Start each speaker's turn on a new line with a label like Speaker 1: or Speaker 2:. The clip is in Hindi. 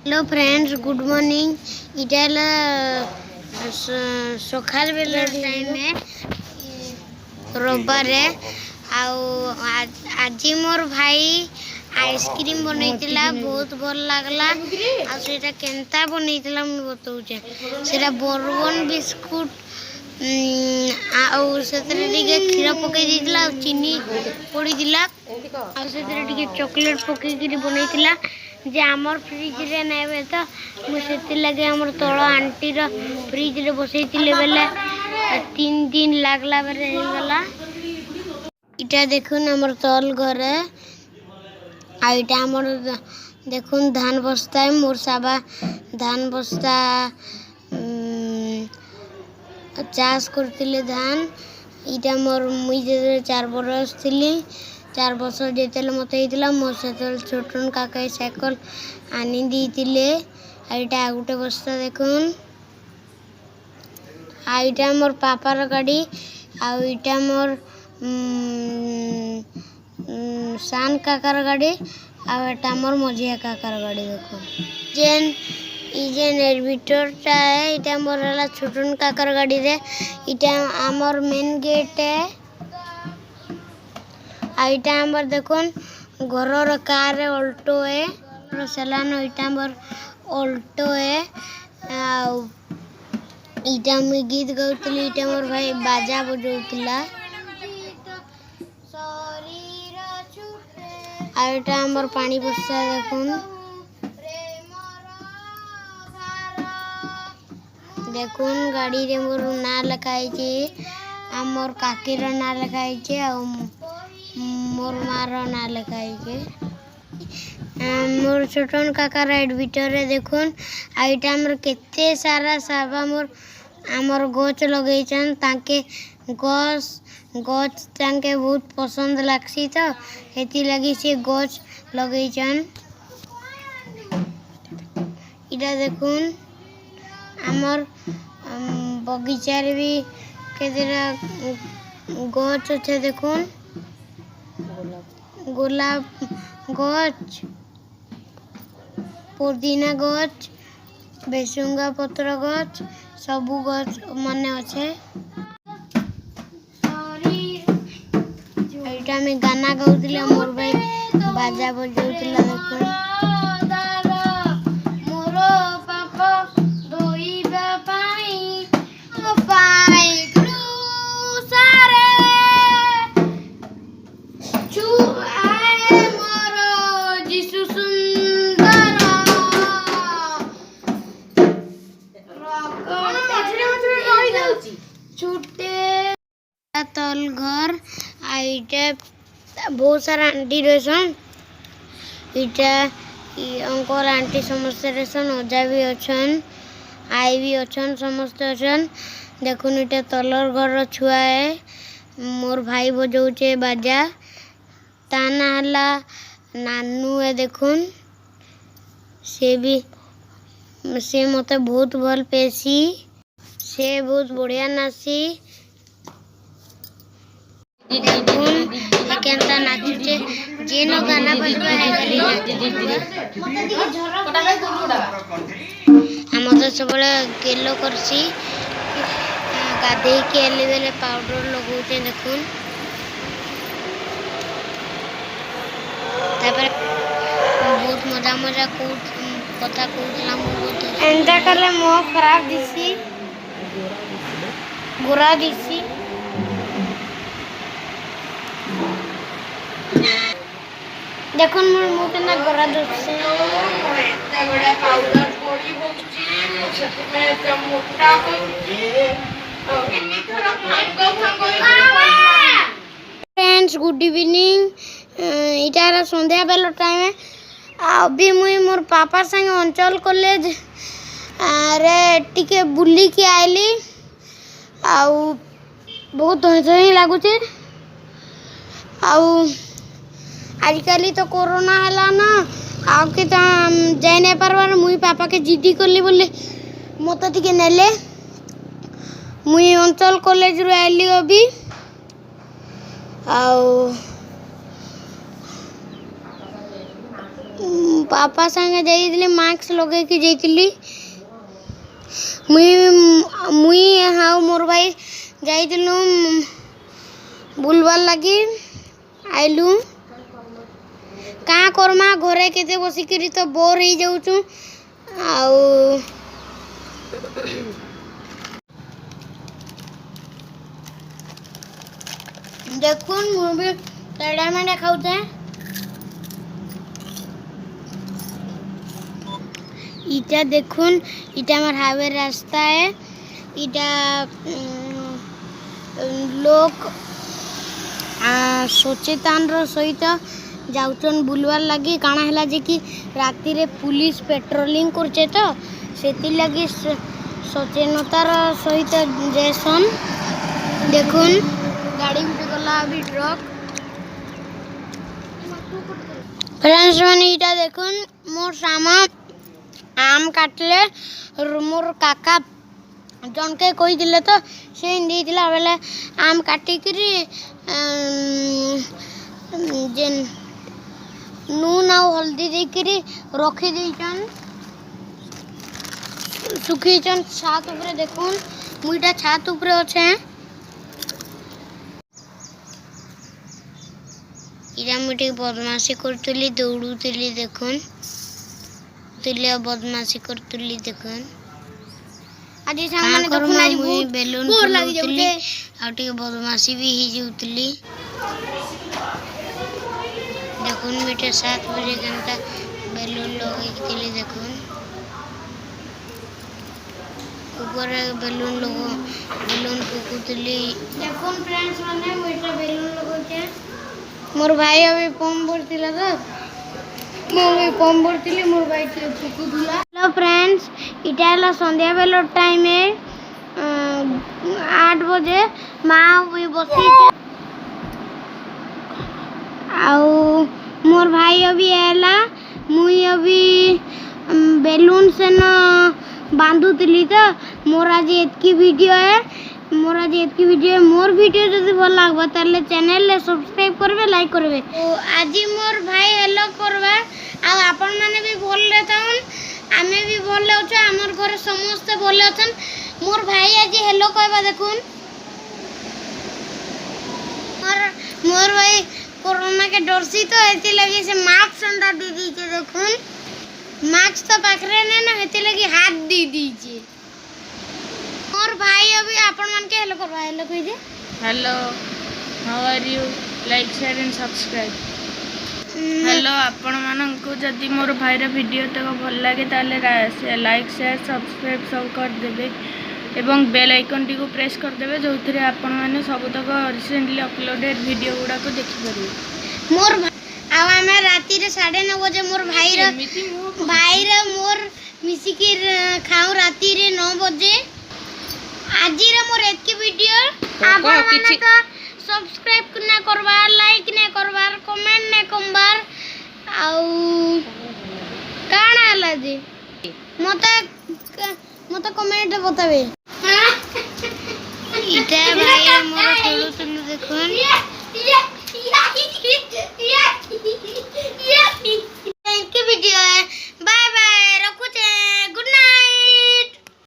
Speaker 1: Hello friends, good morning. इटा सकाल बेला टाइम है, रविवार आज मोर भाई आइसक्रीम बनईला, बहुत भल लगला। आटा केन्ता बनईला मुझे बताऊे, से बोर्बन बिस्कुट क्षीर पकई चीनी पड़ा, चॉकलेट पकईकि बनईला जे आमर फ्रिज रे नाइबे तो मुझे लगे आमर तल आंटी फ्रिज रे बसई बेले 3 दिन लागला बेले गला। इटा देखुन आमर तल घर आईटा आमर देखुन धान बस्ता है। मोर साबा धान बस्ता चाष करते धान। इटा मोर मुई 4 बरस थी, 4 वर्ष जो मत होता मो से छोटन काका साइकल आनी दी। आईटा गोटे बस्ता देखुन, आईटा मोर पापार गाड़ी, आईटा मोर सान काकार गाड़ी, आटा मोर मझिया काकार गाड़ी। देखो जेन एडमिटरटा है, इटा मोर छोटन काकार गाड़ी रे। इटा आमर मेन गेट है। आईटा आमर देखुन घर कार ऑल्टो है सलान, इटा मोर ऑल्टो है। इटा मुई गीत गाउतली, इटा मोर भाई बाजा बजाउतला। आईटा आमर पानी बस्ता देखुन, देखुन गाड़ी रे मोर ना लिखाई, आमर काकीर ना लिखाई, मोर मार ना लिखाई। मोर छोटन काकार एडमिटर रे देखुन। आईटा आमर केते सारा साबा मोर आमर गच लगेचन, ताके गच ताके बहुत पसंद लागसी, तो हेती लगी से गच लगेचन। इटा देखुन आमर बगीचा रे भी केतेरा गच अच्छे। देखुन गोलाप गच, पुदीना गच, बेसुंगा पत्र गच, सबू गच माने अच्छे। एटा में गाना गाउतला, मोर भाई बाजा बजाउतला। देखुन तल घर आईटा बहुत सारा आंटी रहसन। इटा अंकल आंटी समस्त रहसन, अजा भी अच्छन, आई भी अच्छन, समस्त अच्छन। देखुन इटा तलर घर छुआ है, मोर भाई बजाउचे बाजा, ताना हला नानू है। देखुन से मते बहुत भल पेसी, से बहुत बढ़िया नासी। केनता नाचुचे, जेन गाना बजबा है खाली हम तो सब गेलो करसी। गाधे के एले बेले पाउडर लगाउचे। देखुन तापर बहुत मजा मजा कथा कहूला। एंता कले मुह खराब दिसी, गोरा दिसी। देखुन मोर मुंह केना गोरा दिसी। Friends, good evening. इटार संध्या बेला टाइम है। अभी मुई मोर पापा संगे अंचल कॉलेज रे टिके बुली के आइली। आउ बहुत हई लगुचे। आजकल तो कोरोना है ना, आके तो जाई नहीं पारबार। मुई पापा के जिद्दी करली बोले मत टिके नेले। मुई अंचल कॉलेज रू आइली अभी। पापा संगे जाइली मास्क लगे कि जाइली मुई हाँ मोर भाई जाइलु बुलवार लगी आइलु का करमा घरे केते बसिकरी तो बोर हो जाऊँ आउ देखुन मुझे टेढ़ा मेढ़ा खाऊते इटा देखुन इटा हमार हाईवे रास्ता है इटा लोग सचेतन सहित जाऊन बुलवार लगी काना है जे कि राति रे पुलिस पेट्रोलिंग करछे तो सेति लगी सचेतनतार सहित जैसन देखुन गाड़ी उठे गला अभी ट्रक फ्रेंड्स मैंने इटा देखुन मोर सामा आम काटले मोर काका जन के कोई दिले तो से इंदी दिला बेले आम काटी करी जेन नून आ हल्दी दे करी रखी देचन सुखीचन छात ऊपर देखुन मुईटा छात ऊपर अच्छे इरा मुझे बदमाशी करतुली दौड़ुतुली देखुन तुलिया बदमाशी करतुली देखुन आज सामने देखुन आज बहुत बेलून बोर लगी जाउते आ टिके बदमाशी भी ही जाउतली देखुन बेटे 7 बजे घंटा बेलून लगेली देखुन ऊपर बेलून फुकुतली देखुन फ्रेंड्स माने मोटा बेलून लगोते मोर भाई अभी पम भरतिला तो मोर पम भरतिली मोर भाई फुकुतला हेलो फ्रेंड्स इटा हला संध्या बेलो टाइम है 8 बजे माँ भी बसी आउ मोर भाई अभी आला मुई अभी बेलून से न बांधुतली तो मोर आज एतकी वीडियो है मोर वीडियो जदि भल लागबा ताले चैनल ले सब्सक्राइब करबे लाइक करबे तो आज मोर भाई हेलो करबा आ आपन माने भी भल रहतन आमे भी भल लाउछ हमर घर समस्त भल अछन मोर भाई आज हेलो कहबा देखुन मोर भाई कोरोना के डर सी तो एती लगी से मास्क अंडा दे दी के देखुन मास्क तो पाखरे ने ना हेती लगी हाथ दे दीजिए मोर भाई अभी आपन मन के हेलो करबा हेलो कहि दे
Speaker 2: hello how are you like share and subscribe hello आपण मानक जदि मोर भाईर वीडियो तक भल लगे ताले लाइक शेयर सब्सक्राइब सब कर देबे एवं बेल आइकन टी को प्रेस कर देबे जोथिरे आपण माने सब तक रिसेंटली अपलोडेड वीडियो गुडा को देखि परिबे
Speaker 1: मोर आ हमें राती रे 9:30 बजे मोर भाईर मोर मिसी के खाऊ राती रे 9 बजे आजी रे मोर एतकी वीडियो आपण माने तो सब्सक्राइब ना करबार लाइक ना करबार कमेंट ना करबार आउ काना हला जी मते कमेंट बताबे इटा भाई मोर खेलु तुम देखुन थैंक यू वीडियो है बाय बाय रखुचे।